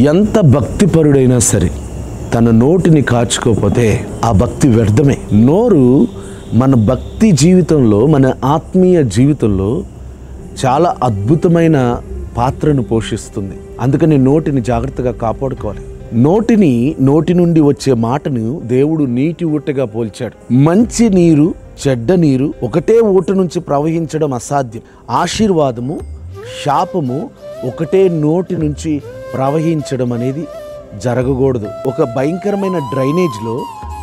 ఎంత భక్తిపరుడైనా సరే తన నోటిని కాచుకోకపోతే ఆ భక్తి వ్యర్థమే. నోరు మన భక్తి జీవితంలో, మన ఆత్మీయ జీవితంలో చాలా అద్భుతమైన పాత్రను పోషిస్తుంది. అందుకని నోటిని జాగ్రత్తగా కాపాడుకోవాలి. నోటి నుండి వచ్చే మాటను దేవుడు నీటి ఊటగా పోల్చాడు. మంచి నీరు, చెడ్డ నీరు ఒకటే ఊట నుంచి ప్రవహించడం అసాధ్యం. ఆశీర్వాదము, శాపము ఒకటే నోటి నుంచి ప్రవహించడం అనేది జరగకూడదు. ఒక భయంకరమైన డ్రైనేజ్లో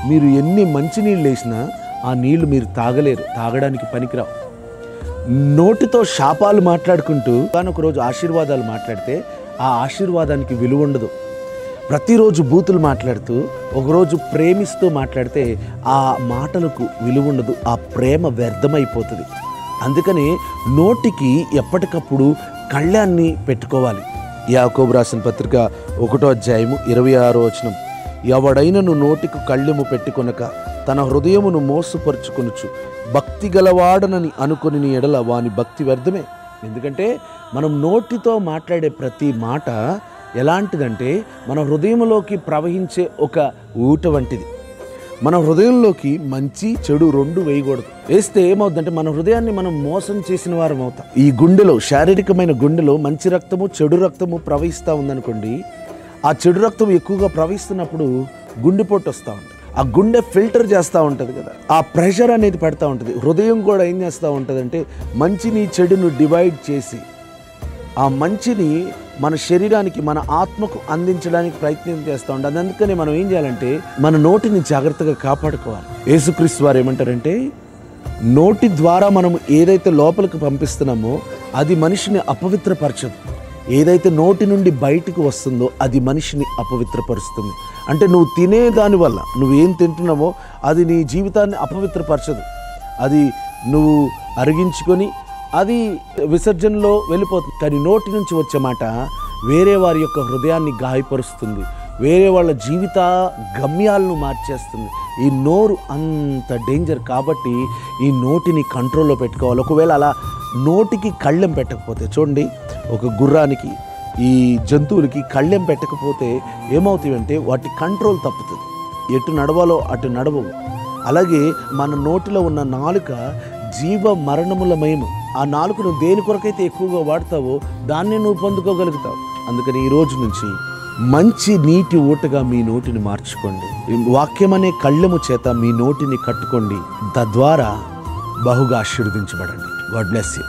మీరు ఎన్ని మంచి నీళ్ళు వేసినా ఆ నీళ్లు మీరు తాగలేరు, తాగడానికి పనికిరావు. నోటితో శాపాలు మాట్లాడుకుంటూ కానీ ఒకరోజు ఆశీర్వాదాలు మాట్లాడితే ఆ ఆశీర్వాదానికి విలువ ఉండదు. ప్రతిరోజు బూతులు మాట్లాడుతూ ఒకరోజు ప్రేమిస్తూ మాట్లాడితే ఆ మాటలకు విలువ ఉండదు, ఆ ప్రేమ వ్యర్థమైపోతుంది. అందుకని నోటికి ఎప్పటికప్పుడు కళ్యాణ్ణి పెట్టుకోవాలి. యాకోబు రాసిన పత్రిక 1వ అధ్యాయము 26వ వచనం, ఎవడైనను నోటికి కళ్ళెము పెట్టుకొనక తన హృదయమును మోసపరుచుకొనుచు భక్తి గలవాడనని అనుకుని ఎడల వాని భక్తి వ్యర్థమే. ఎందుకంటే మనం నోటితో మాట్లాడే ప్రతి మాట ఎలాంటిదంటే మన హృదయంలోకి ప్రవహించే ఒక ఊట వంటిది. మన హృదయంలోకి మంచి చెడు రెండు వేయకూడదు. వేస్తే ఏమవుతుందంటే మన హృదయాన్ని మనం మోసం చేసిన వారం అవుతాం. ఈ గుండెలో, శారీరకమైన గుండెలో మంచి రక్తము, చెడు రక్తము ప్రవహిస్తూ ఉందనుకోండి, ఆ చెడు రక్తం ఎక్కువగా ప్రవహిస్తున్నప్పుడు గుండెపోటు వస్తూ ఉంటుంది. ఆ గుండె ఫిల్టర్ చేస్తూ ఉంటుంది కదా, ఆ ప్రెషర్ అనేది పడుతూ ఉంటుంది. హృదయం కూడా ఏం చేస్తూ ఉంటుంది అంటే మంచిని చెడును డివైడ్ చేసి ఆ మంచిని మన శరీరానికి, మన ఆత్మకు అందించడానికి ప్రయత్నం చేస్తూ ఉంటుంది. అందుకని మనం ఏం చేయాలంటే మన నోటిని జాగ్రత్తగా కాపాడుకోవాలి. యేసుక్రీస్తు వారు ఏమంటారంటే నోటి ద్వారా మనం ఏదైతే లోపలికి పంపిస్తున్నామో అది మనిషిని అపవిత్రపరచదు, ఏదైతే నోటి నుండి బయటికి వస్తుందో అది మనిషిని అపవిత్రపరుస్తుంది. అంటే నువ్వు తినే దాని వల్ల, నువ్వేం తింటున్నావో అది నీ జీవితాన్ని అపవిత్రపరచదు. అది నువ్వు అరిగించుకొని అది విసర్జనలో వెళ్ళిపోతుంది. కానీ నోటి నుంచి వచ్చే మాట వేరే వారి యొక్క హృదయాన్ని గాయపరుస్తుంది, వేరే వాళ్ళ జీవిత గమ్యాలను మార్చేస్తుంది. ఈ నోరు అంత డేంజర్. కాబట్టి ఈ నోటిని కంట్రోల్లో పెట్టుకోవాలి. ఒకవేళ అలా నోటికి కళ్ళెం పెట్టకపోతే, చూడండి, ఒక గుర్రానికి, ఈ జంతువులకి కళ్ళెం పెట్టకపోతే ఏమవుతాయంటే వాటి కంట్రోల్ తప్పుతుంది, ఎటు నడవాలో అటు నడవవు. అలాగే మన నోటిలో ఉన్న నాలుక జీవ మరణములమయము. ఆ నాలుకను దేని కొరకైతే ఎక్కువగా వాడతావో దాన్ని నువ్వు పొందుకోగలుగుతావు. అందుకని ఈ రోజు నుంచి మంచి నీటి ఊటగా మీ నోటిని మార్చుకోండి. వాక్యం అనే కళ్ళెము చేత మీ నోటిని కట్టుకోండి. తద్వారా బహుగా ఆశీర్వదించబడండి. God bless you.